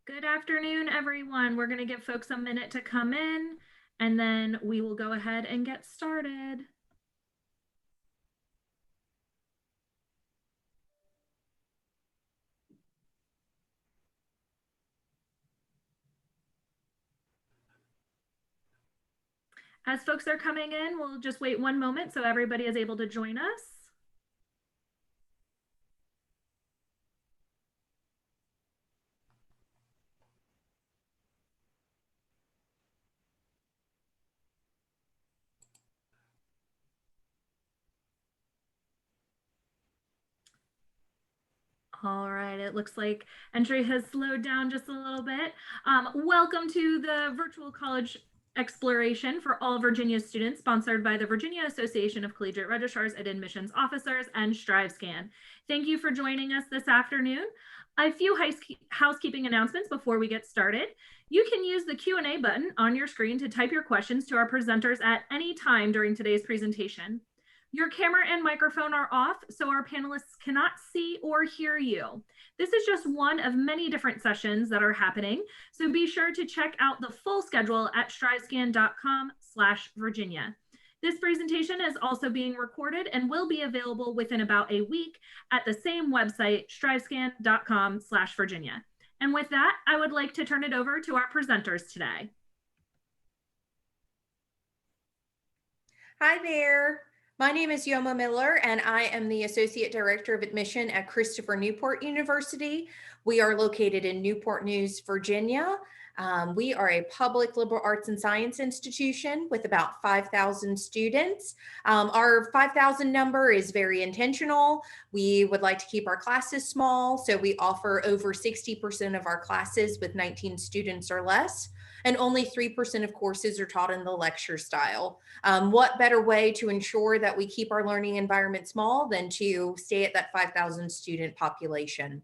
Good afternoon, everyone. We're going to give folks a minute to come in, and then we will go ahead and get started. As folks are coming in, we'll just wait one moment so everybody is able to join us. All right, it looks like entry has slowed down just a little bit. Welcome to the virtual college exploration for all Virginia students, sponsored by the Virginia Association of Collegiate Registrars and Admissions Officers and StriveScan. Thank you for joining us this afternoon. A few housekeeping announcements before we get started. You can use the Q&A button on your screen to type your questions to our presenters at any time during today's presentation. Your camera and microphone are off, so our panelists cannot see or hear you. This is just one of many different sessions that are happening, so be sure to check out the full schedule at strivescan.com/Virginia. This presentation is also being recorded and will be available within about a week at the same website, strivescan.com/Virginia. And with that, I would like to turn it over to our presenters today. Hi there. My name is Yoma Miller, and I am the Associate Director of Admission at Christopher Newport University. We are located in Newport News, Virginia. We are a public liberal arts and science institution with about 5,000 students. Our 5,000 number is very intentional. We would like to keep our classes small, so we offer over 60% of our classes with 19 students or less, and only 3% of courses are taught in the lecture style. What better way to ensure that we keep our learning environment small than to stay at that 5,000 student population?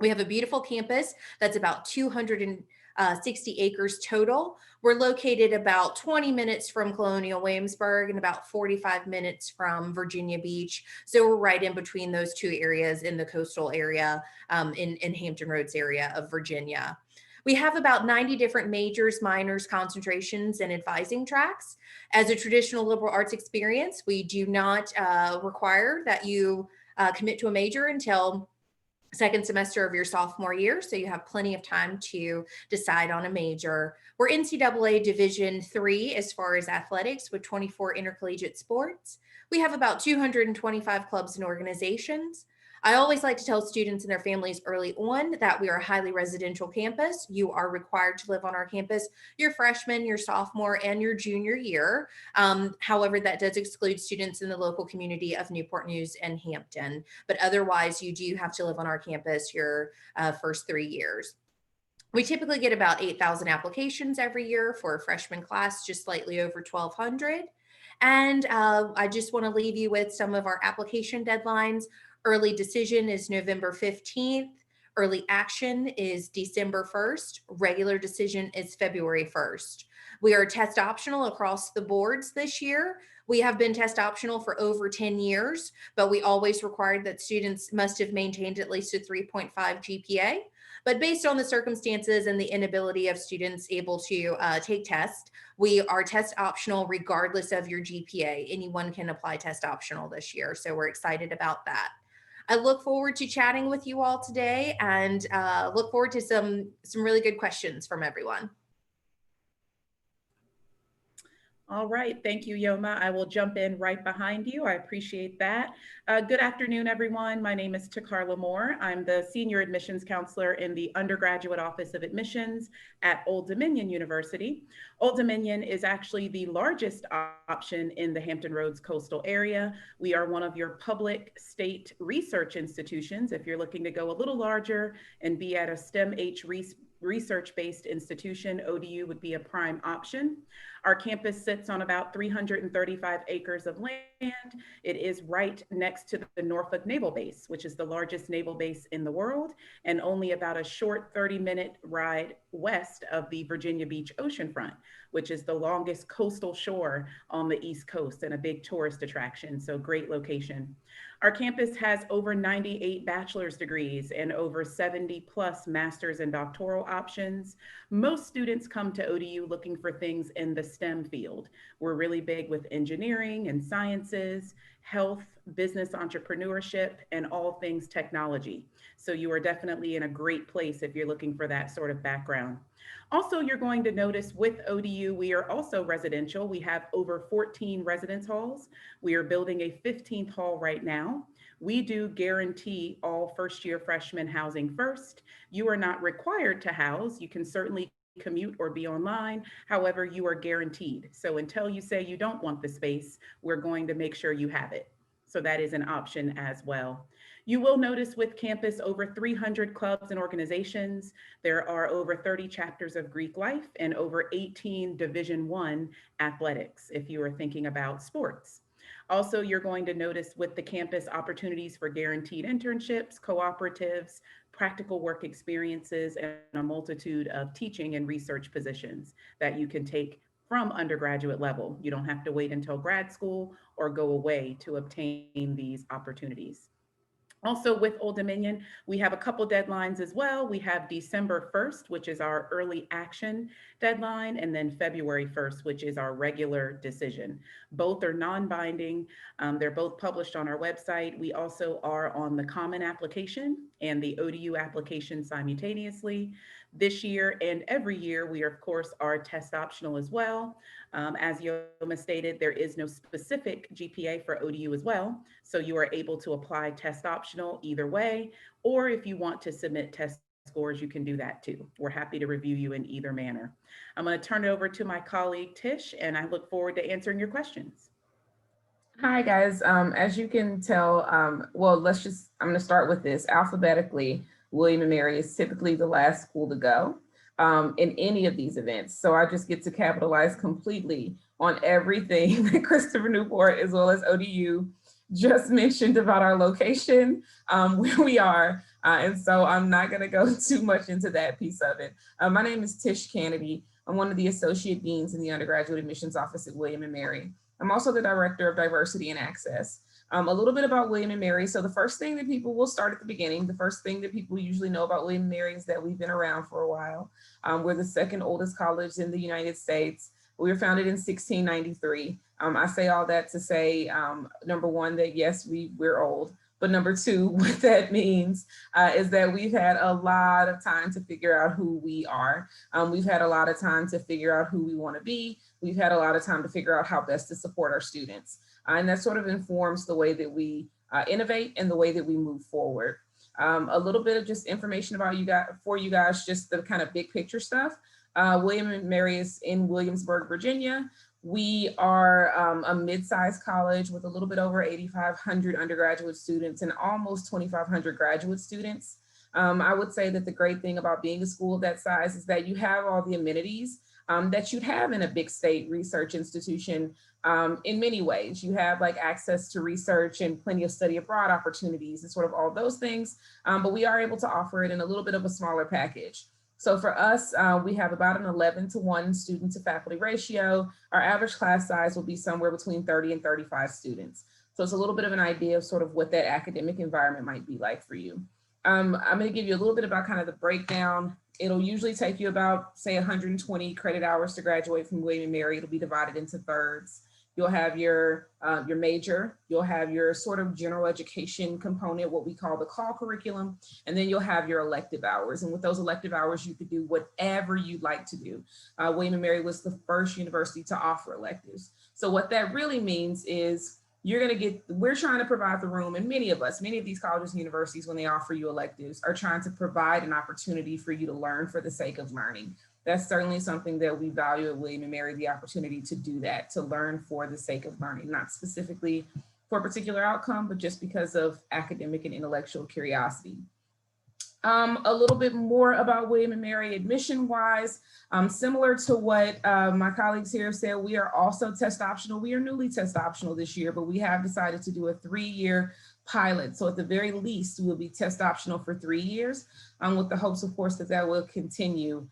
We have a beautiful campus that's about 260 acres total. We're located about 20 minutes from Colonial Williamsburg and about 45 minutes from Virginia Beach. So we're right in between those two areas in the coastal area, in Hampton Roads area of Virginia. We have about 90 different majors, minors, concentrations, and advising tracks. As a traditional liberal arts experience, we do not require that you commit to a major until second semester of your sophomore year, so you have plenty of time to decide on a major. We're NCAA Division III as far as athletics with 24 intercollegiate sports. We have about 225 clubs and organizations. I always like to tell students and their families early on that we are a highly residential campus. You are required to live on our campus your freshman, your sophomore, and your junior year. However, that does exclude students in the local community of Newport News and Hampton. But otherwise, you do have to live on our campus your first 3 years. We typically get about 8,000 applications every year for a freshman class, just slightly over 1,200. And I just want to leave you with some of our application deadlines. Early decision is November 15th. Early action is December 1st. Regular decision is February 1st. We are test optional across the boards this year. We have been test optional for over 10 years, but we always required that students must have maintained at least a 3.5 GPA. But based on the circumstances and the inability of students able to take tests, we are test optional regardless of your GPA. Anyone can apply test optional this year, so we're excited about that. I look forward to chatting with you all today and look forward to some really good questions from everyone. All right, thank you, Yoma. I will jump in right behind you. I appreciate that. Good afternoon, everyone. My name is Takarla Moore. I'm the Senior Admissions Counselor in the Undergraduate Office of Admissions at Old Dominion University. Old Dominion is actually the largest option in the Hampton Roads coastal area. We are one of your public state research institutions. If you're looking to go a little larger and be at a STEM-H research-based institution, ODU would be a prime option. Our campus sits on about 335 acres of land. It is right next to the Norfolk Naval Base, which is the largest naval base in the world, and only about a short 30-minute ride west of the Virginia Beach oceanfront, which is the longest coastal shore on the East Coast and a big tourist attraction. So great location. Our campus has over 98 bachelor's degrees and over 70 plus master's and doctoral options. Most students come to ODU looking for things in the STEM field. We're really big with engineering and sciences, health, business entrepreneurship, and all things technology. So you are definitely in a great place if you're looking for that sort of background. Also, you're going to notice with ODU, we are also residential. We have over 14 residence halls. We are building a 15th hall right now. We do guarantee all first-year freshmen housing first. You are not required to house. You can certainly commute or be online. However, you are guaranteed. So until you say you don't want the space, we're going to make sure you have it. So that is an option as well. You will notice with campus over 300 clubs and organizations. There are over 30 chapters of Greek life and over 18 Division I athletics, if you are thinking about sports. Also, you're going to notice with the campus opportunities for guaranteed internships, cooperatives, practical work experiences, and a multitude of teaching and research positions that you can take from undergraduate level. You don't have to wait until grad school or go away to obtain these opportunities. Also with Old Dominion, we have a couple deadlines as well. We have December 1st, which is our early action deadline, and then February 1st, which is our regular decision. Both are non-binding. They're both published on our website. We also are on the Common Application and the ODU application simultaneously. This year and every year, we of course are test optional as well. As Yoma stated, there is no specific GPA for ODU as well. So you are able to apply test optional either way, or if you want to submit test scores, you can do that too. We're happy to review you in either manner. I'm going to turn it over to my colleague Tish, and I look forward to answering your questions. Hi guys, as you can tell, well, I'm gonna start with this. Alphabetically, William & Mary is typically the last school to go in any of these events. So I just get to capitalize completely on everything that Christopher Newport as well as ODU just mentioned about our location, where we are. And so I'm not gonna go too much into that piece of it. My name is Tish Kennedy. I'm one of the associate deans in the undergraduate admissions office at William & Mary. I'm also the director of diversity and access. A little bit about William & Mary. So the first thing that people will start at the beginning, the first thing that people usually know about William & Mary is that we've been around for a while. We're the second oldest college in the United States. We were founded in 1693. I say all that to say, number one, that yes, we're old. But number two, what that means is that we've had a lot of time to figure out who we are. We've had a lot of time to figure out who we want to be. We've had a lot of time to figure out how best to support our students. And that sort of informs the way that we innovate and the way that we move forward. A little bit of just information about you guys, just the kind of big picture stuff. William & Mary is in Williamsburg, Virginia. We are a mid-sized college with a little bit over 8,500 undergraduate students and almost 2,500 graduate students. I would say that the great thing about being a school of that size is that you have all the amenities that you'd have in a big state research institution in many ways. You have like access to research and plenty of study abroad opportunities and sort of all those things, but we are able to offer it in a little bit of a smaller package. So for us, we have about an 11-to-1 student to faculty ratio. Our average class size will be somewhere between 30 and 35 students. So it's a little bit of an idea of sort of what that academic environment might be like for you. I'm going to give you a little bit about kind of the breakdown. It'll usually take you about, say, 120 credit hours to graduate from William & Mary. It'll be divided into thirds. You'll have your major, you'll have your sort of general education component, what we call the call curriculum, and then you'll have your elective hours. And with those elective hours, you could do whatever you'd like to do. William & Mary was the first university to offer electives. So what that really means is we're trying to provide the room, and many of these colleges and universities, when they offer you electives, are trying to provide an opportunity for you to learn for the sake of learning. That's certainly something that we value at William & Mary, the opportunity to do that, to learn for the sake of learning, not specifically for a particular outcome, but just because of academic and intellectual curiosity. A little bit more about William and Mary admission wise, similar to what my colleagues here have said, we are also test optional. We are newly test optional this year, but we have decided to do a 3-year pilot. So at the very least, we will be test optional for 3 years, with the hopes, of course, that that will continue.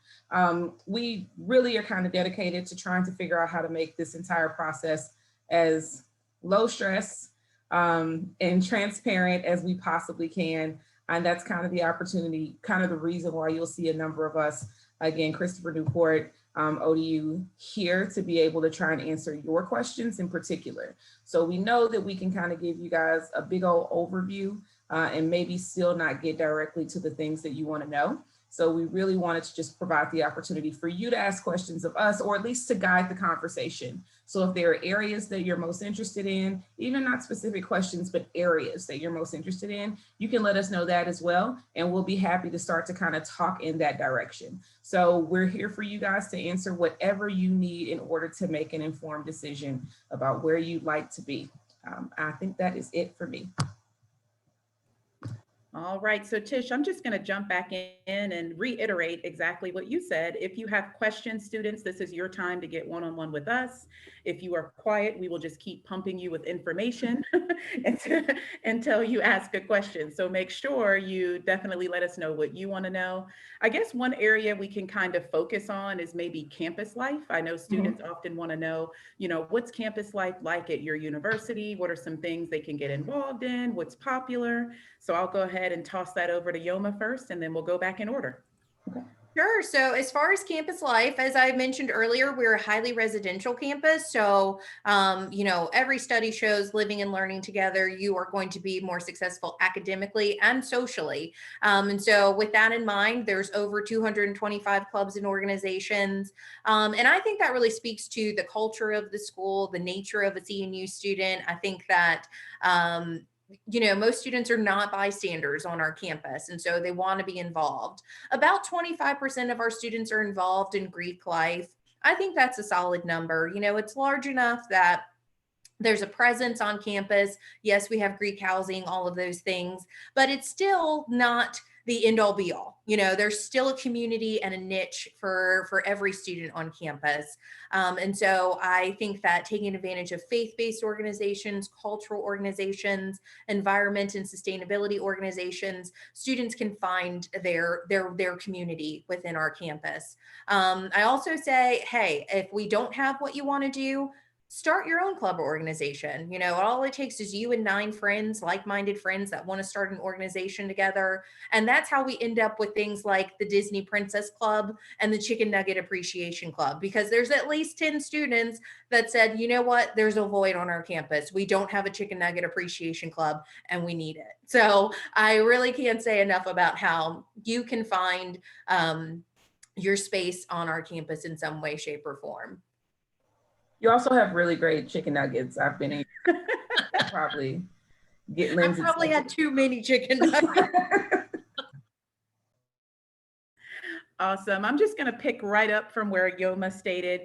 We really are kind of dedicated to trying to figure out how to make this entire process as low stress and transparent as we possibly can. And that's kind of the opportunity, kind of the reason why you'll see a number of us, again, Christopher Newport, ODU, here to be able to try and answer your questions in particular. So we know that we can kind of give you guys a big old overview and maybe still not get directly to the things that you want to know. So we really wanted to just provide the opportunity for you to ask questions of us, or at least to guide the conversation. So if there are areas that you're most interested in, even not specific questions, but areas that you're most interested in, you can let us know that as well. And we'll be happy to start to kind of talk in that direction. So we're here for you guys to answer whatever you need in order to make an informed decision about where you'd like to be. I think that is it for me. All right, so Tish, I'm just going to jump back in and reiterate exactly what you said. If you have questions, students, this is your time to get one-on-one with us. If you are quiet, we will just keep pumping you with information until you ask a question. So make sure you definitely let us know what you want to know. I guess one area we can kind of focus on is maybe campus life. I know students often want to know, what's campus life like at your university? What are some things they can get involved in? What's popular? So I'll go ahead and toss that over to Yoma first, and then we'll go back in order. Sure. So as far as campus life, as I mentioned earlier, we're a highly residential campus. So, every study shows living and learning together, you are going to be more successful academically and socially. And so with that in mind, there's over 225 clubs and organizations. And I think that really speaks to the culture of the school, the nature of a CNU student. I think that, most students are not bystanders on our campus, and so they want to be involved. About 25% of our students are involved in Greek life. I think that's a solid number. It's large enough that there's a presence on campus. Yes, we have Greek housing, all of those things, but it's still not the end all be all. There's still a community and a niche for every student on campus. And so I think that taking advantage of faith-based organizations, cultural organizations, environment and sustainability organizations, students can find their community within our campus. I also say, hey, if we don't have what you want to do, start your own club or organization. All it takes is you and 9 friends, like-minded friends that want to start an organization together. And that's how we end up with things like the Disney Princess Club and the Chicken Nugget Appreciation Club, because there's at least 10 students that said, you know what, there's a void on our campus. We don't have a Chicken Nugget Appreciation Club and we need it. So I really can't say enough about how you can find your space on our campus in some way, shape, or form. You also have really great chicken nuggets. I've been in probably get Lindsay. I probably had too many chicken nuggets. Awesome. I'm just going to pick right up from where Yoma stated.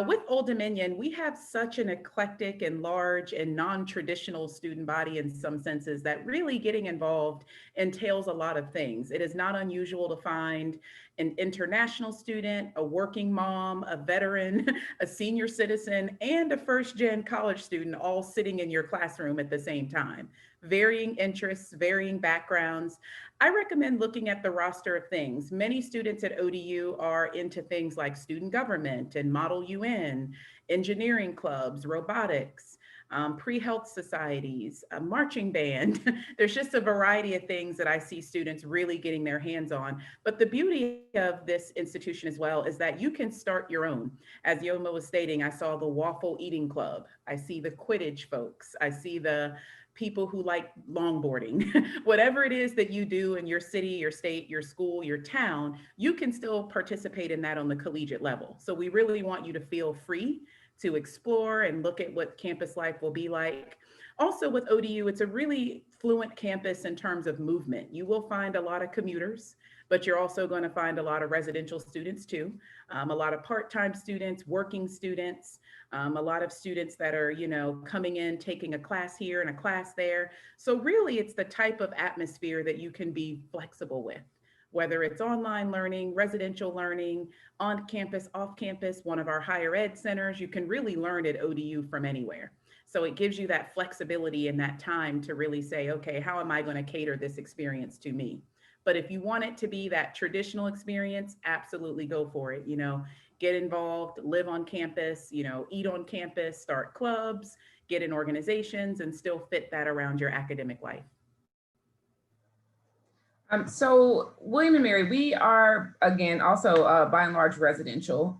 With Old Dominion, we have such an eclectic and large and non-traditional student body in some senses that really getting involved entails a lot of things. It is not unusual to find an international student, a working mom, a veteran, a senior citizen, and a first-gen college student all sitting in your classroom at the same time. Varying interests, varying backgrounds. I recommend looking at the roster of things. Many students at ODU are into things like student government and Model UN, engineering clubs, robotics, pre-health societies, a marching band. There's just a variety of things that I see students really getting their hands on. But the beauty of this institution as well is that you can start your own. As Yoma was stating, I saw the waffle eating club. I see the Quidditch folks. I see the people who like longboarding. Whatever it is that you do in your city, your state, your school, your town, you can still participate in that on the collegiate level. So we really want you to feel free to explore and look at what campus life will be like. Also with ODU, it's a really fluent campus in terms of movement. You will find a lot of commuters, but you're also going to find a lot of residential students too, a lot of part-time students, working students, a lot of students that are, coming in, taking a class here and a class there. So really it's the type of atmosphere that you can be flexible with. whether it's online learning, residential learning, on campus, off campus, one of our higher ed centers, you can really learn at ODU from anywhere. So it gives you that flexibility and that time to really say, okay, how am I going to cater this experience to me? But if you want it to be that traditional experience, absolutely go for it. Get involved, live on campus, eat on campus, start clubs, get in organizations, and still fit that around your academic life. So William and Mary, we are, again, also by and large residential.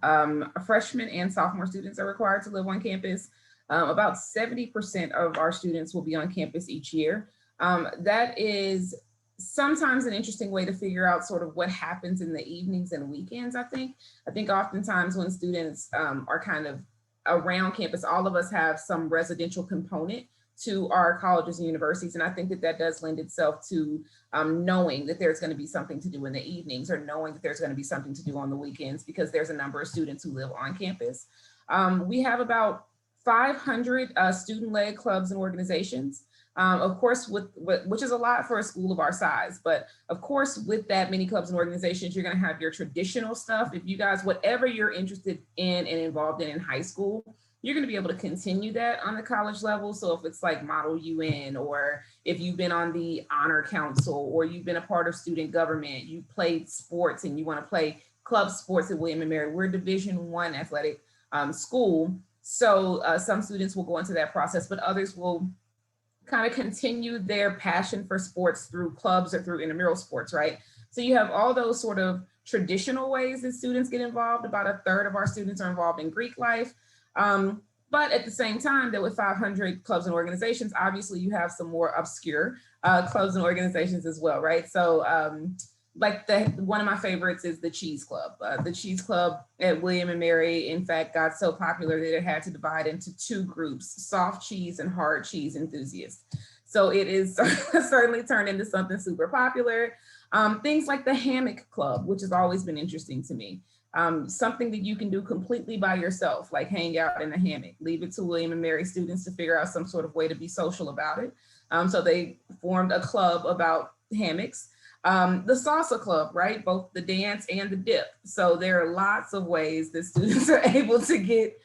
Freshmen and sophomore students are required to live on campus. About 70% of our students will be on campus each year. That is sometimes an interesting way to figure out sort of what happens in the evenings and weekends, I think. I think oftentimes when students are kind of around campus, all of us have some residential component to our colleges and universities. And I think that that does lend itself to knowing that there's going to be something to do in the evenings, or knowing that there's going to be something to do on the weekends, because there's a number of students who live on campus. We have about 500 student-led clubs and organizations. Of course, which is a lot for a school of our size, but of course, with that many clubs and organizations, you're going to have your traditional stuff. If you guys, whatever you're interested in and involved in high school, you're going to be able to continue that on the college level. So if it's like Model UN, or if you've been on the Honor Council, or you've been a part of student government, you played sports and you want to play club sports at William & Mary, we're a Division I athletic school. So some students will go into that process, but others will kind of continue their passion for sports through clubs or through intramural sports, right? So you have all those sort of traditional ways that students get involved. About a third of our students are involved in Greek life. But at the same time, that with 500 clubs and organizations, obviously you have some more obscure clubs and organizations as well, right? So like one of my favorites is the Cheese Club. The Cheese Club at William & Mary, in fact, got so popular that it had to divide into two groups: soft cheese and hard cheese enthusiasts. So it is certainly turned into something super popular. Things like the Hammock Club, which has always been interesting to me. Something that you can do completely by yourself, like hang out in a hammock. Leave it to William & Mary students to figure out some sort of way to be social about it. So they formed a club about hammocks. The Salsa Club, right? Both the dance and the dip. So there are lots of ways that students are able to get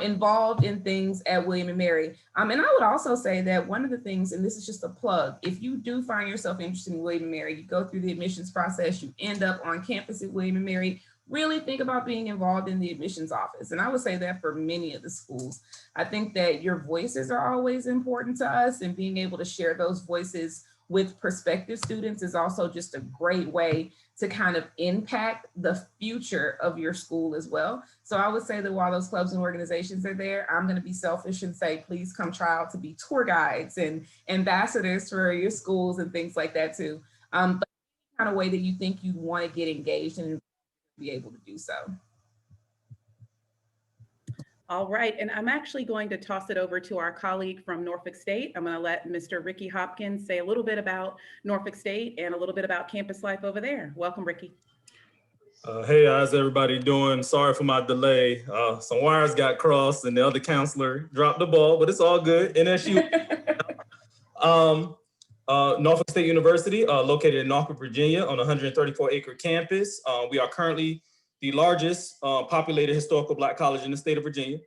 involved in things at William & Mary. And I would also say that one of the things, and this is just a plug, if you do find yourself interested in William & Mary, you go through the admissions process, you end up on campus at William & Mary, really think about being involved in the admissions office. And I would say that for many of the schools. I think that your voices are always important to us, and being able to share those voices with prospective students is also just a great way to kind of impact the future of your school as well. So I would say that while those clubs and organizations are there, I'm going to be selfish and say, please come try out to be tour guides and ambassadors for your schools and things like that too. But kind of way that you think you want to get engaged and be able to do so. All right, and I'm actually going to toss it over to our colleague from Norfolk State. I'm going to let Mr. Ricky Hopkins say a little bit about Norfolk State and a little bit about campus life over there. Welcome, Ricky. Hey, how's everybody doing? Sorry for my delay. Some wires got crossed and the other counselor dropped the ball, but it's all good. NSU, Norfolk State University, located in Norfolk, Virginia, on a 134-acre campus. We are currently the largest populated historical Black college in the state of Virginia.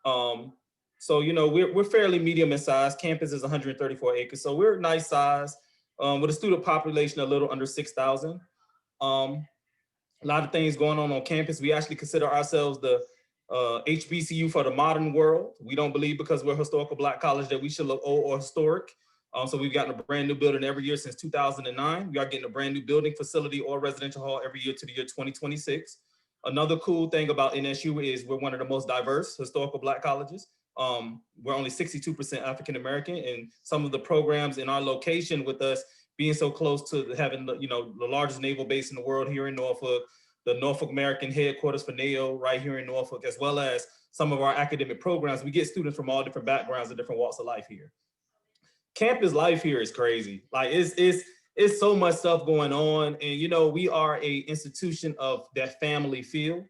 So, you know, we're fairly medium in size. Campus is 134 acres, so we're a nice size with a student population a little under 6,000. A lot of things going on campus. We actually consider ourselves the HBCU for the modern world. We don't believe because we're a historical Black college that we should look old or historic. So we've gotten a brand new building every year since 2009. We are getting a brand new building, facility, or residential hall every year to the year 2026. Another cool thing about NSU is we're one of the most diverse historical Black colleges. We're only 62% African American, and some of the programs in our location, with us being so close to having the largest naval base in the world here in Norfolk, the Norfolk American headquarters for NAO right here in Norfolk, as well as some of our academic programs, we get students from all different backgrounds and different walks of life here. Campus life here is crazy. Like it's so much stuff going on, and we are a institution of that family feel.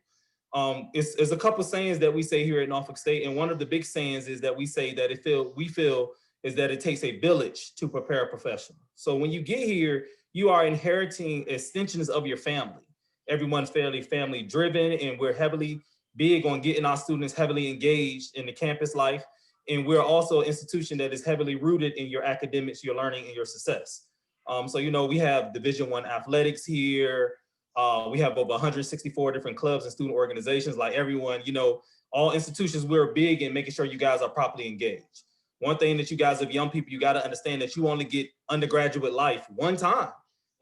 It's a couple sayings that we say here at Norfolk State, and one of the big sayings is that we say that we feel is that it takes a village to prepare a professional. So when you get here, you are inheriting extensions of your family. Everyone's fairly family driven, and we're heavily big on getting our students heavily engaged in the campus life. And we're also an institution that is heavily rooted in your academics, your learning, and your success. So, you know, we have Division I athletics here. We have over 164 different clubs and student organizations. Like everyone, you know, all institutions, we're big in making sure you guys are properly engaged. One thing that you guys, as young people, you got to understand that you only get undergraduate life one time,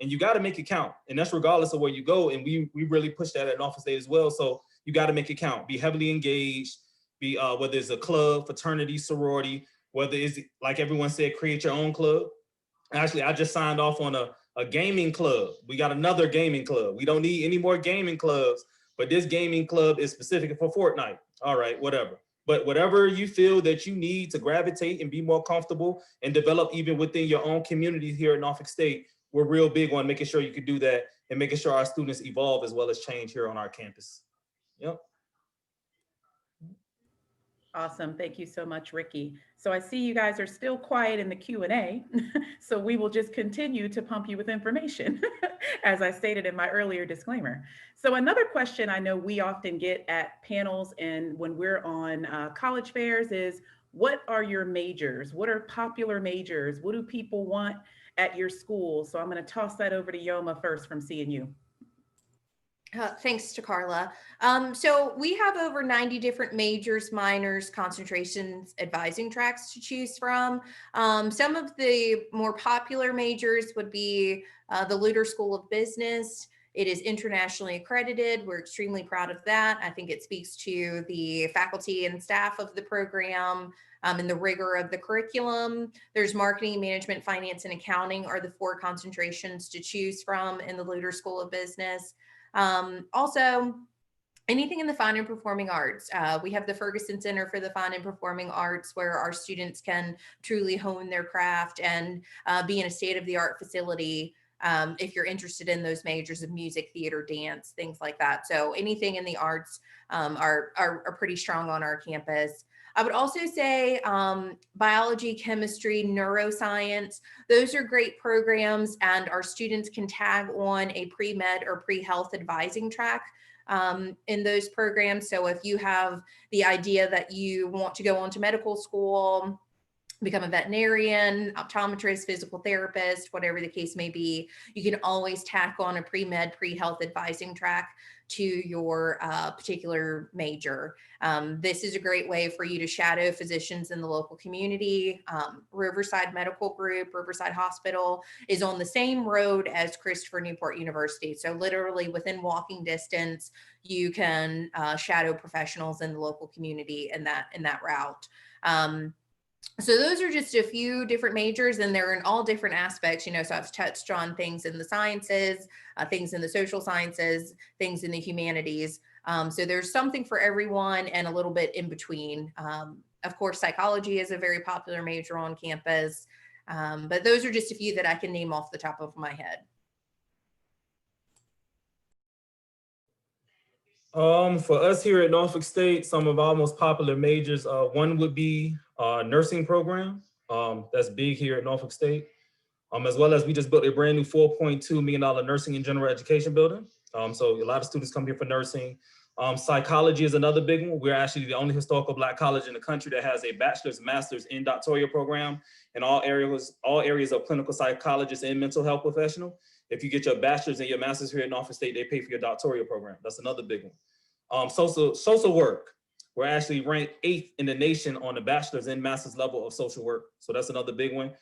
and you got to make it count. And that's regardless of where you go. And we really push that at Norfolk State as well. So you got to make it count. Be heavily engaged. Be whether it's a club, fraternity, sorority, whether it's, like everyone said, create your own club. Actually, I just signed off on a gaming club. We got another gaming club. We don't need any more gaming clubs, but this gaming club is specific for Fortnite. All right, whatever. But whatever you feel that you need to gravitate and be more comfortable and develop even within your own community here at Norfolk State, we're real big on making sure you can do that and making sure our students evolve as well as change here on our campus. Yep. Awesome. Thank you so much, Ricky. So I see you guys are still quiet in the Q&A, so we will just continue to pump you with information, as I stated in my earlier disclaimer. So another question I know we often get at panels and when we're on college fairs is, what are your majors? What are popular majors? What do people want at your school? So I'm going to toss that over to Yoma first from CNU. Thanks to Carla. So we have over 90 different majors, minors, concentrations, advising tracks to choose from. Some of the more popular majors would be the Luter School of Business. It is internationally accredited. We're extremely proud of that. I think it speaks to the faculty and staff of the program and the rigor of the curriculum. There's marketing, management, finance, and accounting are the 4 concentrations to choose from in the Luter School of Business. Also, anything in the fine and performing arts. We have the Ferguson Center for the Fine and Performing Arts, where our students can truly hone their craft and be in a state-of-the-art facility if you're interested in those majors of music, theater, dance, things like that. So anything in the arts are pretty strong on our campus. I would also say biology, chemistry, neuroscience, those are great programs, and our students can tag on a pre-med or pre-health advising track in those programs. So if you have the idea that you want to go on to medical school, become a veterinarian, optometrist, physical therapist, whatever the case may be, you can always tack on a pre-med, pre-health advising track to your particular major. This is a great way for you to shadow physicians in the local community. Riverside Medical Group, Riverside Hospital is on the same road as Christopher Newport University. So literally within walking distance, you can shadow professionals in the local community in that route. So those are just a few different majors, and they're in all different aspects, you know, so I've touched on things in the sciences, things in the social sciences, things in the humanities. So there's something for everyone and a little bit in between. Of course, psychology is a very popular major on campus, but those are just a few that I can name off the top of my head. For us here at Norfolk State, some of our most popular majors, one would be nursing program. That's big here at Norfolk State. As well as we just built a brand new $4.2 million nursing and general education building. So a lot of students come here for nursing. Psychology is another big one. We're actually the only historical Black college in the country that has a bachelor's, master's, and doctoral program in all areas of clinical psychologist and mental health professional. If you get your bachelor's and your master's here at Norfolk State, they pay for your doctoral program. That's another big one. Social work. We're actually ranked 8th in the nation on the bachelor's and master's level of social work. So that's another big one.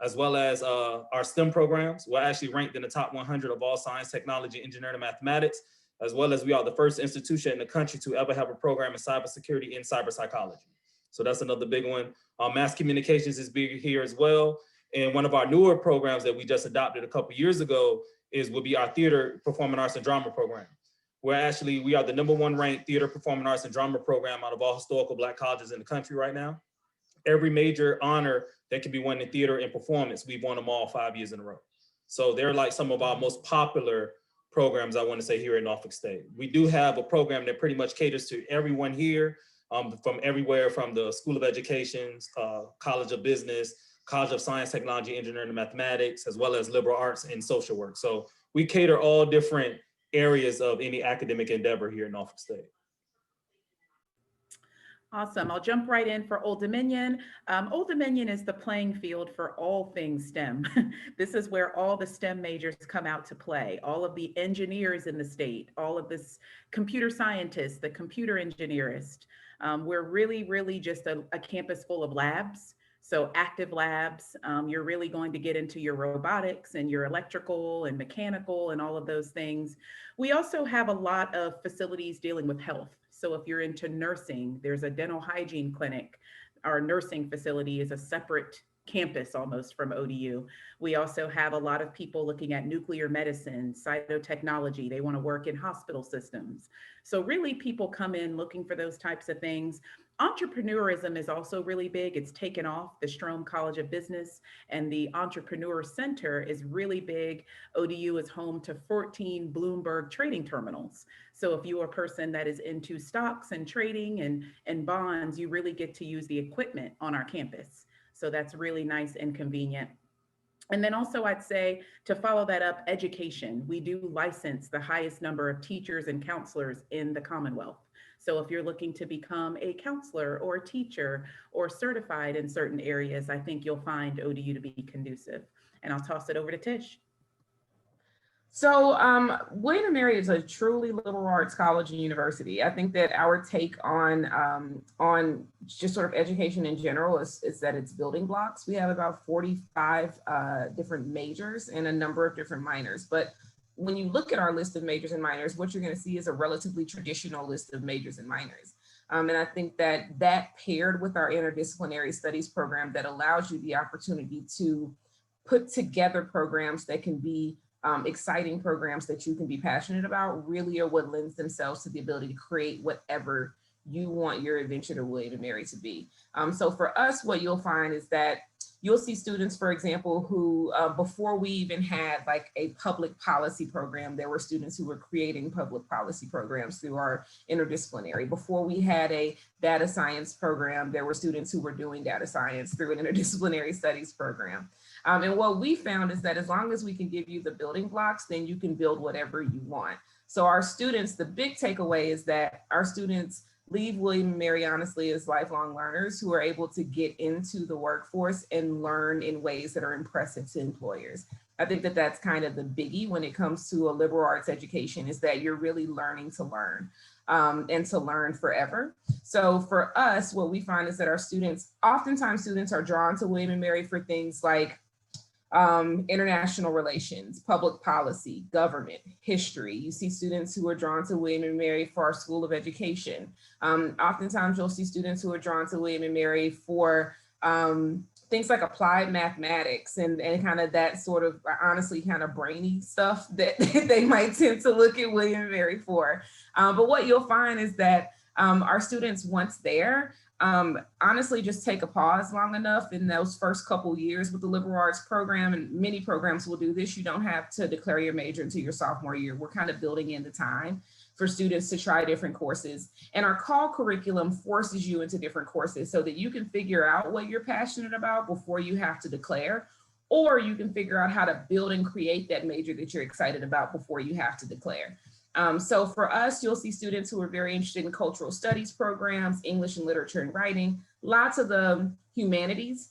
As well as our STEM programs. We're actually ranked in the top 100 of all science, technology, engineering, and mathematics, as well as we are the first institution in the country to ever have a program in cybersecurity and cyber psychology. So that's another big one. Mass communications is big here as well. And one of our newer programs that we just adopted a couple years ago will be our theater, performing arts, and drama program. We are the #1 ranked theater, performing arts, and drama program out of all historical Black colleges in the country right now. Every major honor that can be won in theater and performance, we've won them all 5 years in a row. So they're like some of our most popular programs, I want to say, here at Norfolk State. We do have a program that pretty much caters to everyone here, from everywhere from the School of Education, College of Business, College of Science, Technology, Engineering, and Mathematics, as well as liberal arts and social work. So we cater all different areas of any academic endeavor here in Norfolk State. Awesome. I'll jump right in for Old Dominion. Old Dominion is the playing field for all things STEM. This is where all the STEM majors come out to play. All of the engineers in the state, all of this computer scientists, the computer engineerist. We're really just a campus full of labs. So active labs, you're really going to get into your robotics and your electrical and mechanical and all of those things. We also have a lot of facilities dealing with health. So if you're into nursing, there's a dental hygiene clinic. Our nursing facility is a separate campus almost from ODU. We also have a lot of people looking at nuclear medicine, cytotechnology. They want to work in hospital systems. So really people come in looking for those types of things. Entrepreneurism is also really big. It's taken off. The Strome College of Business and the Entrepreneur Center is really big. ODU is home to 14 Bloomberg trading terminals. So if you're a person that is into stocks and trading and bonds, you really get to use the equipment on our campus. So that's really nice and convenient. And then also I'd say to follow that up, education. We do license the highest number of teachers and counselors in the Commonwealth. So if you're looking to become a counselor or a teacher or certified in certain areas, I think you'll find ODU to be conducive. And I'll toss it over to Tish. So William & Mary is a truly liberal arts college and university. I think that our take on just sort of education in general is that it's building blocks. We have about 45 different majors and a number of different minors. But when you look at our list of majors and minors, what you're going to see is a relatively traditional list of majors and minors. And I think that paired with our interdisciplinary studies program that allows you the opportunity to put together programs that can be exciting programs that you can be passionate about really are what lends themselves to the ability to create whatever you want your adventure to William & Mary to be. So for us, what you'll find is that you'll see students, for example, who before we even had like a public policy program, there were students who were creating public policy programs through our interdisciplinary. Before we had a data science program, there were students who were doing data science through an interdisciplinary studies program. And what we found is that as long as we can give you the building blocks, then you can build whatever you want. So our students, the big takeaway is that our students leave William & Mary honestly as lifelong learners who are able to get into the workforce and learn in ways that are impressive to employers. I think that that's kind of the biggie when it comes to a liberal arts education, is that you're really learning to learn and to learn forever. So for us, what we find is that our students, oftentimes students are drawn to William & Mary for things like international relations, public policy, government, history. You see students who are drawn to William & Mary for our School of Education. Oftentimes you'll see students who are drawn to William & Mary for things like applied mathematics and kind of that sort of honestly kind of brainy stuff that they might tend to look at William & Mary for. But what you'll find is that our students, once there, honestly just take a pause long enough in those first couple years with the liberal arts program, and many programs will do this. You don't have to declare your major until your sophomore year. We're kind of building in the time for students to try different courses, and our call curriculum forces you into different courses so that you can figure out what you're passionate about before you have to declare, or you can figure out how to build and create that major that you're excited about before you have to declare. So for us, you'll see students who are very interested in cultural studies programs, English and literature and writing, lots of the humanities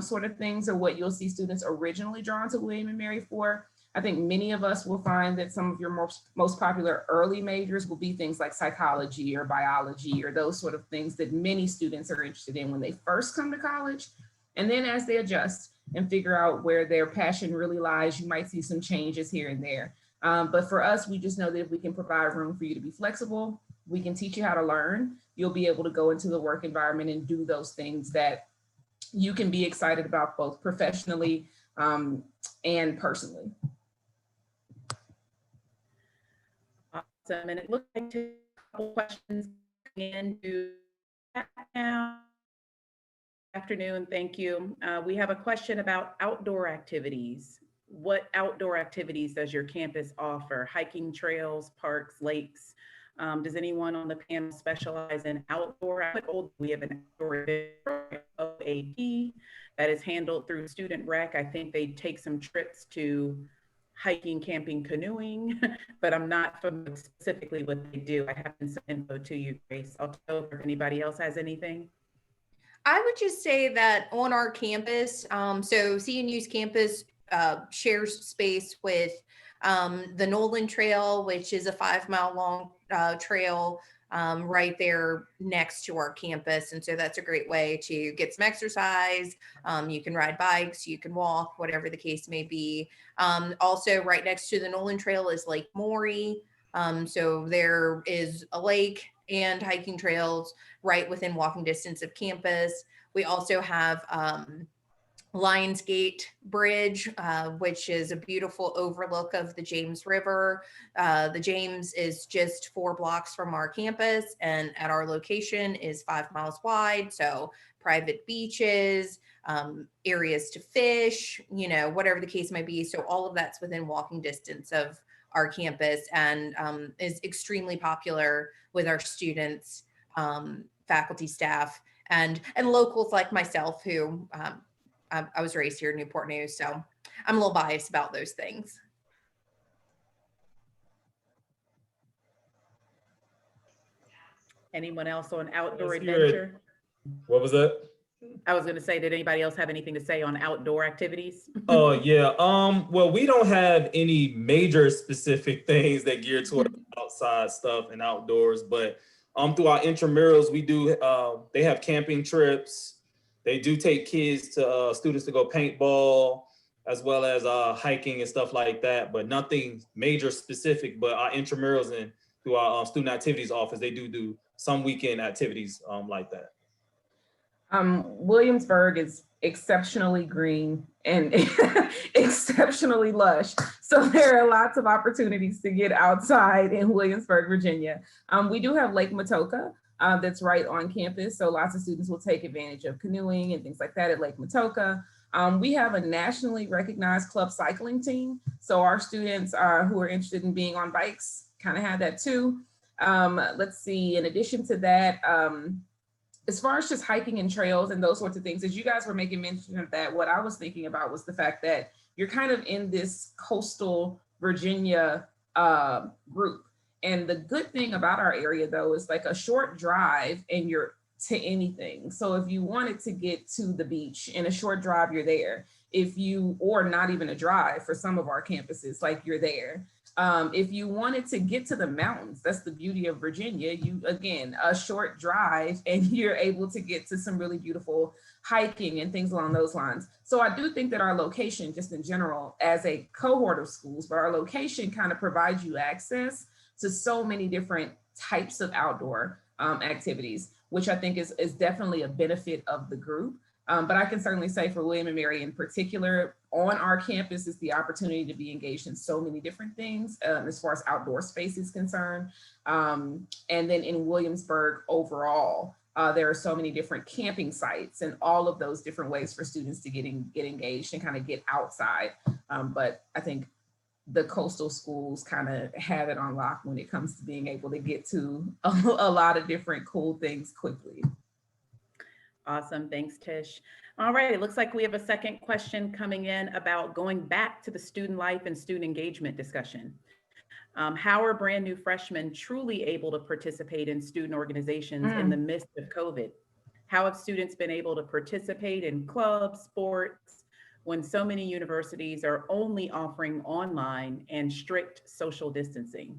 sort of things are what you'll see students originally drawn to William & Mary for. I think many of us will find that some of your most popular early majors will be things like psychology or biology or those sort of things that many students are interested in when they first come to college. And then as they adjust and figure out where their passion really lies, you might see some changes here and there. But for us, we just know that if we can provide room for you to be flexible, we can teach you how to learn, you'll be able to go into the work environment and do those things that you can be excited about both professionally and personally. Awesome. And it looks like a couple questions into now. Afternoon, thank you. We have a question about outdoor activities. What outdoor activities does your campus offer? Hiking trails, parks, lakes? Does anyone on the panel specialize in outdoor? We have an outdoor OAP that is handled through student rec. I think they take some trips to hiking, camping, canoeing, but I'm not familiar specifically what they do. I have some info to you, Grace. I'll tell if anybody else has anything. I would just say that on our campus, so CNU's campus shares space with the Nolan Trail, which is a 5-mile long trail right there next to our campus. And so that's a great way to get some exercise. You can ride bikes, you can walk, whatever the case may be. Also right next to the Nolan Trail is Lake Maury. So there is a lake and hiking trails right within walking distance of campus. We also have Lionsgate Bridge, which is a beautiful overlook of the James River. The James is just 4 blocks from our campus, and at our location is 5 miles wide. So private beaches, areas to fish, you know, whatever the case might be. So all of that's within walking distance of our campus, and is extremely popular with our students, faculty, staff, and locals like myself who I was raised here in Newport News, so I'm a little biased about those things. Anyone else on outdoor adventure? What was that? I was going to say, did anybody else have anything to say on outdoor activities? Oh yeah. Well, we don't have any major specific things that gear toward outside stuff and outdoors, but through our intramurals, we do. They have camping trips. They do take kids to students to go paintball, as well as hiking and stuff like that, but nothing major specific. But our intramurals and through our student activities office, they do some weekend activities like that. Williamsburg is exceptionally green and exceptionally lush. So there are lots of opportunities to get outside in Williamsburg, Virginia. We do have Lake Matoka that's right on campus. So lots of students will take advantage of canoeing and things like that at Lake Matoka. We have a nationally recognized club cycling team. So our students who are interested in being on bikes kind of have that too. Let's see, in addition to that, as far as just hiking and trails and those sorts of things, as you guys were making mention of that, what I was thinking about was the fact that you're kind of in this coastal Virginia group. And the good thing about our area though, is like a short drive and you're to anything. So if you wanted to get to the beach in a short drive, you're there. Or not even a drive for some of our campuses, like you're there. If you wanted to get to the mountains, that's the beauty of Virginia. Again, a short drive and you're able to get to some really beautiful hiking and things along those lines. So I do think that our location, just in general, as a cohort of schools, but our location kind of provides you access to so many different types of outdoor activities, which I think is definitely a benefit of the group. But I can certainly say for William and Mary in particular, on our campus is the opportunity to be engaged in so many different things as far as outdoor space is concerned. And then in Williamsburg overall, there are so many different camping sites and all of those different ways for students to get engaged and kind of get outside. But I think the coastal schools kind of have it on lock when it comes to being able to get to a lot of different cool things quickly. Awesome, thanks Tish. All right, it looks like we have a second question coming in about going back to the student life and student engagement discussion. How are brand new freshmen truly able to participate in student organizations in the midst of COVID? How have students been able to participate in clubs, sports, when so many universities are only offering online and strict social distancing?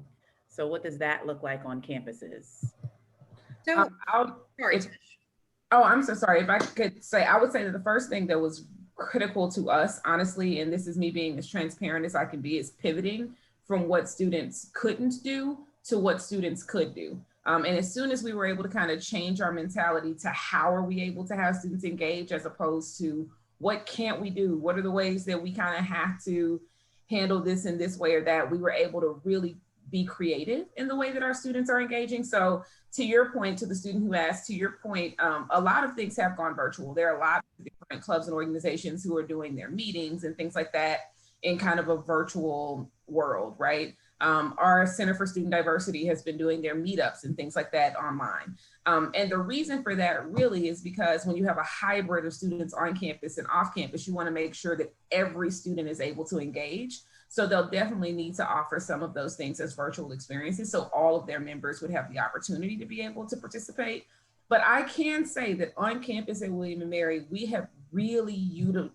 So what does that look like on campuses? So, I'm so sorry. If I could say, I would say that the first thing that was critical to us, honestly, and this is me being as transparent as I can be, is pivoting from what students couldn't do to what students could do. And as soon as we were able to kind of change our mentality to how are we able to have students engage as opposed to what can't we do? What are the ways that we kind of have to handle this in this way or that? We were able to really be creative in the way that our students are engaging. So to your point, to the student who asked, to your point, a lot of things have gone virtual. There are a lot of different clubs and organizations who are doing their meetings and things like that in kind of a virtual world, right? Our Center for Student Diversity has been doing their meetups and things like that online. And the reason for that really is because when you have a hybrid of students on campus and off campus, you want to make sure that every student is able to engage. So they'll definitely need to offer some of those things as virtual experiences, so all of their members would have the opportunity to be able to participate. But I can say that on campus at William & Mary, we have really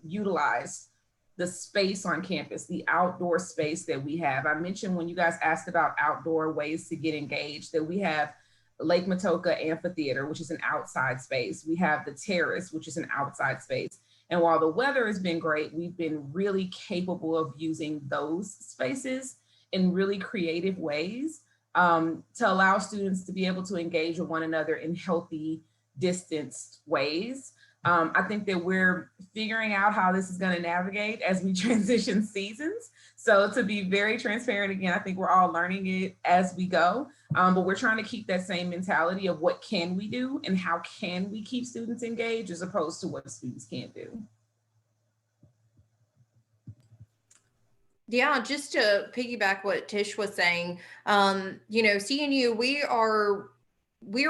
utilized the space on campus, the outdoor space that we have. I mentioned when you guys asked about outdoor ways to get engaged, that we have Lake Matoka Amphitheater, which is an outside space. We have the Terrace, which is an outside space. And while the weather has been great, we've been really capable of using those spaces in really creative ways to allow students to be able to engage with one another in healthy, distanced ways. I think that we're figuring out how this is going to navigate as we transition seasons. So to be very transparent, again, I think we're all learning it as we go, but we're trying to keep that same mentality of what can we do and how can we keep students engaged as opposed to what students can't do. Yeah, just to piggyback what Tish was saying, you know, CNU, we are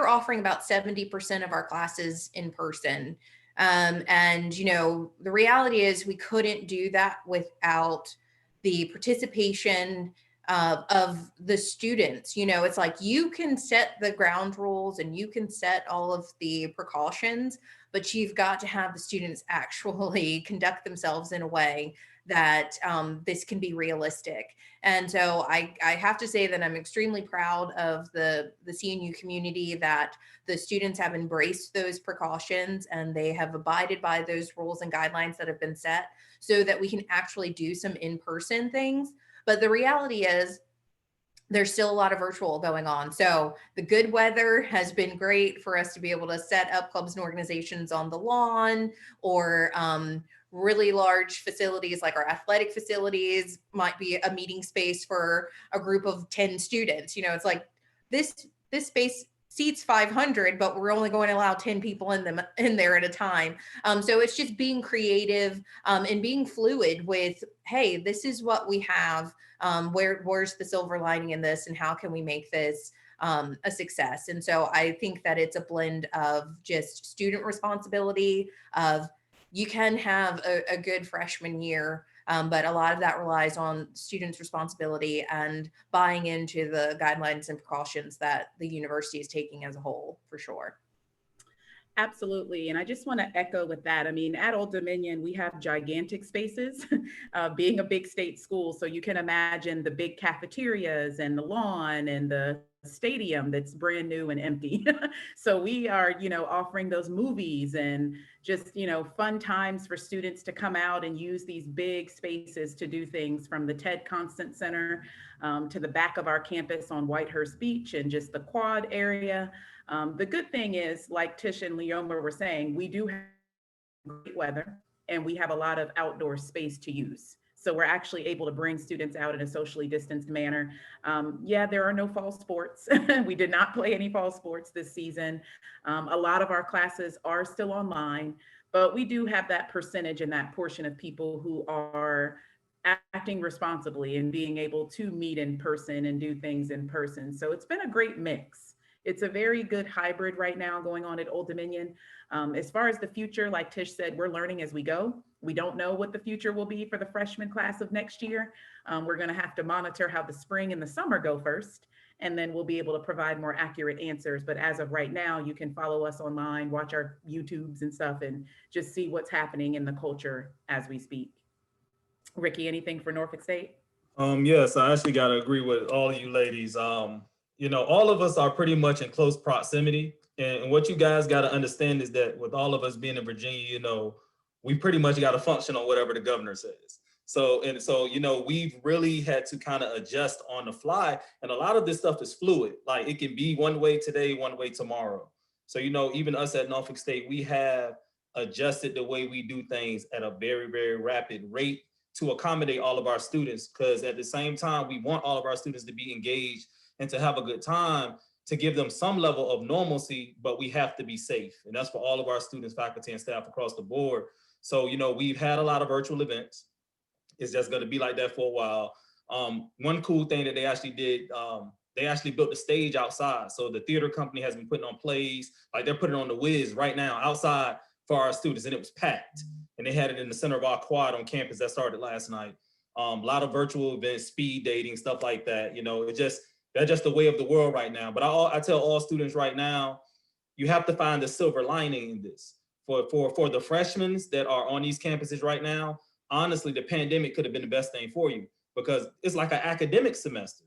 offering about 70% of our classes in person. And, you know, the reality is we couldn't do that without the participation of the students. You know, it's like you can set the ground rules and you can set all of the precautions, but you've got to have the students actually conduct themselves in a way that this can be realistic. And so I have to say that I'm extremely proud of the CNU community, that the students have embraced those precautions and they have abided by those rules and guidelines that have been set so that we can actually do some in-person things. But the reality is there's still a lot of virtual going on. So the good weather has been great for us to be able to set up clubs and organizations on the lawn, or really large facilities like our athletic facilities might be a meeting space for a group of 10 students. You know, it's like this space seats 500, but we're only going to allow 10 people in there at a time. So it's just being creative and being fluid with, hey, this is what we have. Where's the silver lining in this, and how can we make this a success? And so I think that it's a blend of just student responsibility, of you can have a good freshman year, but a lot of that relies on students' responsibility and buying into the guidelines and precautions that the university is taking as a whole, for sure. Absolutely. And I just want to echo with that. I mean, at Old Dominion, we have gigantic spaces, being a big state school. So you can imagine the big cafeterias and the lawn and the stadium that's brand new and empty. So we are, you know, offering those movies and just, you know, fun times for students to come out and use these big spaces to do things, from the Ted Constant Center to the back of our campus on Whitehurst Beach and just the quad area. The good thing is, like Tish and Leoma were saying, we do have great weather and we have a lot of outdoor space to use. So we're actually able to bring students out in a socially distanced manner. Yeah, there are no fall sports. We did not play any fall sports this season. A lot of our classes are still online, but we do have that percentage and that portion of people who are acting responsibly and being able to meet in person and do things in person. So it's been a great mix. It's a very good hybrid right now going on at Old Dominion. As far as the future, like Tish said, we're learning as we go. We don't know what the future will be for the freshman class of next year. We're going to have to monitor how the spring and the summer go first, and then we'll be able to provide more accurate answers. But as of right now, you can follow us online, watch our YouTubes and stuff, and just see what's happening in the culture as we speak. Ricky, anything for Norfolk State? Yes, I actually got to agree with all of you ladies. You know, all of us are pretty much in close proximity. And what you guys got to understand is that with all of us being in Virginia, you know, we pretty much got to function on whatever the governor says. So, you know, we've really had to kind of adjust on the fly. And a lot of this stuff is fluid. Like, it can be one way today, one way tomorrow. So, you know, even us at Norfolk State, we have adjusted the way we do things at a very, very rapid rate to accommodate all of our students. Because at the same time, we want all of our students to be engaged and to have a good time, to give them some level of normalcy, but we have to be safe. And that's for all of our students, faculty, and staff across the board. So, you know, we've had a lot of virtual events. It's just going to be like that for a while. One cool thing that they actually did, they actually built a stage outside. So the theater company has been putting on plays, like they're putting on the Wiz right now outside for our students, and it was packed. And they had it in the center of our quad on campus that started last night. A lot of virtual events, speed dating, stuff like that. You know, that's just the way of the world right now. But I tell all students right now, you have to find the silver lining in this. For the freshmen that are on these campuses right now, honestly, the pandemic could have been the best thing for you, because it's like an academic semester.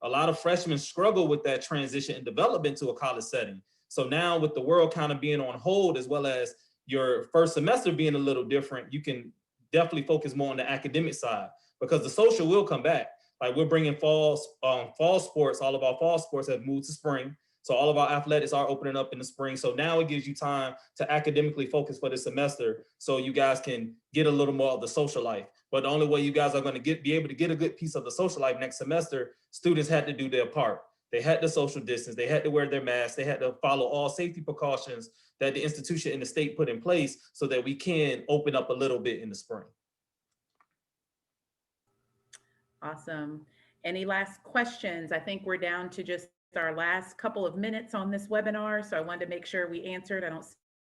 A lot of freshmen struggle with that transition and development to a college setting. So now with the world kind of being on hold, as well as your first semester being a little different, you can definitely focus more on the academic side, because the social will come back. Like, we're bringing fall sports. All of our fall sports have moved to spring. So all of our athletics are opening up in the spring. So now it gives you time to academically focus for the semester, so you guys can get a little more of the social life. But the only way you guys are going to be able to get a good piece of the social life next semester, students had to do their part. They had to social distance. They had to wear their masks. They had to follow all safety precautions that the institution and the state put in place, so that we can open up a little bit in the spring. Awesome. Any last questions? I think we're down to just our last couple of minutes on this webinar, so I wanted to make sure we answered. I don't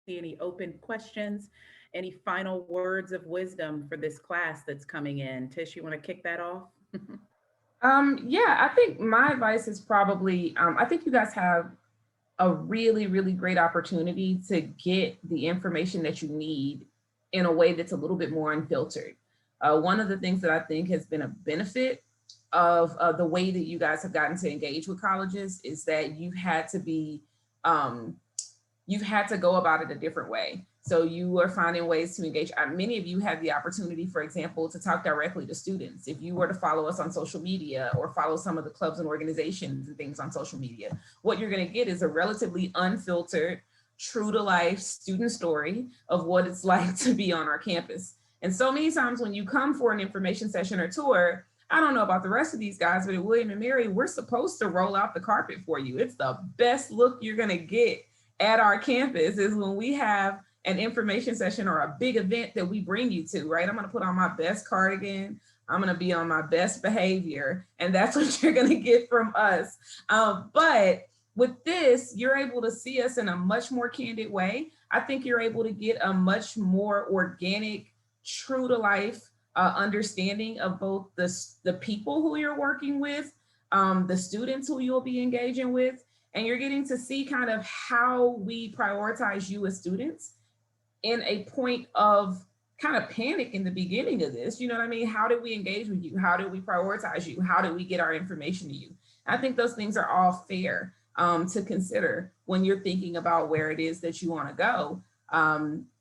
see any open questions. Any final words of wisdom for this class that's coming in? Tish, you want to kick that off? Yeah, I think my advice is probably, I think you guys have a really, really great opportunity to get the information that you need in a way that's a little bit more unfiltered. One of the things that I think has been a benefit of the way that you guys have gotten to engage with colleges is that you've had to go about it a different way. So you are finding ways to engage. Many of you have the opportunity, for example, to talk directly to students. If you were to follow us on social media or follow some of the clubs and organizations and things on social media, what you're going to get is a relatively unfiltered, true to life student story of what it's like to be on our campus. And so many times when you come for an information session or tour, I don't know about the rest of these guys, but at William and Mary, we're supposed to roll out the carpet for you. It's the best look you're going to get at our campus is when we have an information session or a big event that we bring you to, right? I'm going to put on my best cardigan. I'm going to be on my best behavior. And that's what you're going to get from us. But with this, you're able to see us in a much more candid way. I think you're able to get a much more organic, true to life understanding of both the people who you're working with, the students who you'll be engaging with, and you're getting to see kind of how we prioritize you as students in a point of kind of panic in the beginning of this. You know what I mean? How do we engage with you? How do we prioritize you? How do we get our information to you? I think those things are all fair to consider when you're thinking about where it is that you want to go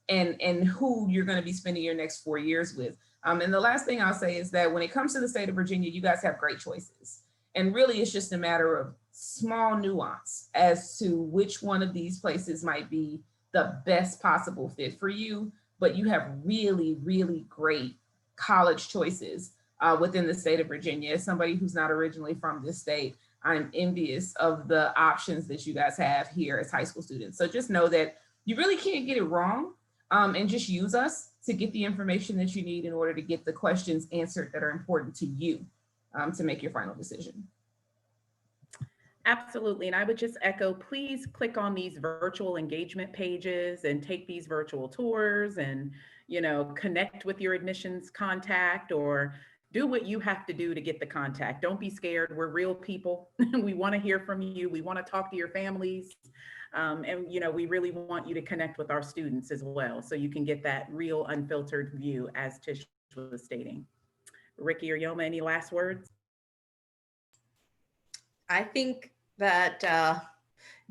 and who you're going to be spending your next 4 years with. And the last thing I'll say is that when it comes to the state of Virginia, you guys have great choices. And really, it's just a matter of small nuance as to which one of these places might be the best possible fit for you. But you have really, really great college choices within the state of Virginia. As somebody who's not originally from this state, I'm envious of the options that you guys have here as high school students. So just know that you really can't get it wrong, and just use us to get the information that you need in order to get the questions answered that are important to you to make your final decision. Absolutely. And I would just echo, please click on these virtual engagement pages and take these virtual tours and, connect with your admissions contact or do what you have to do to get the contact. Don't be scared. We're real people. We want to hear from you. We want to talk to your families. And we really want you to connect with our students as well, so you can get that real unfiltered view, as Tish was stating. Ricky or Yoma, any last words? I think that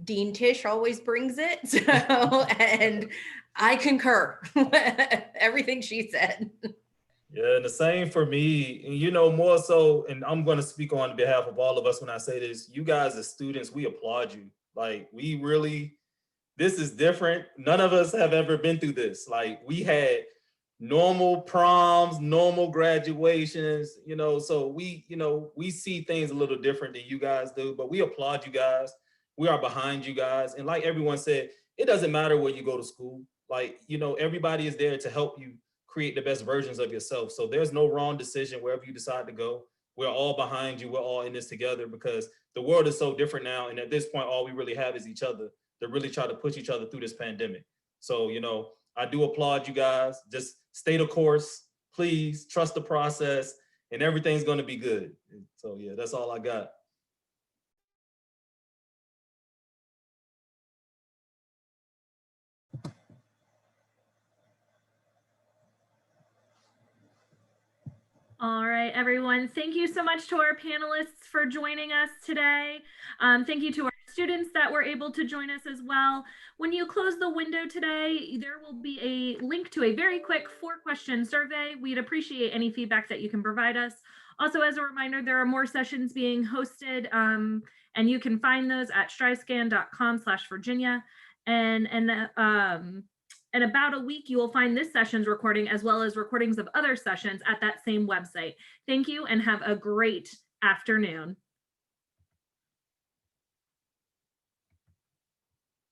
Dean Tish always brings it. So, and I concur with everything she said. Yeah, and the same for me. And more so, and I'm going to speak on behalf of all of us when I say this, you guys as students, we applaud you. Like, this is different. None of us have ever been through this. Like, we had normal proms, normal graduations, so we see things a little different than you guys do, but we applaud you guys. We are behind you guys. And like everyone said, it doesn't matter where you go to school. Like, everybody is there to help you create the best versions of yourself. So there's no wrong decision wherever you decide to go. we're all behind you. We're all in this together because the world is so different now. And at this point, all we really have is each other to really try to push each other through this pandemic. So, you know, I do applaud you guys. Just stay the course, please trust the process, and everything's going to be good. So yeah, that's all I got. All right, everyone. Thank you so much to our panelists for joining us today. Thank you to our students that were able to join us as well. When you close the window today, there will be a link to a very quick 4-question survey. We'd appreciate any feedback that you can provide us. Also, as a reminder, there are more sessions being hosted, and you can find those at stryscan.com/Virginia. In about a week, you will find this session's recording as well as recordings of other sessions at that same website. Thank you and have a great afternoon.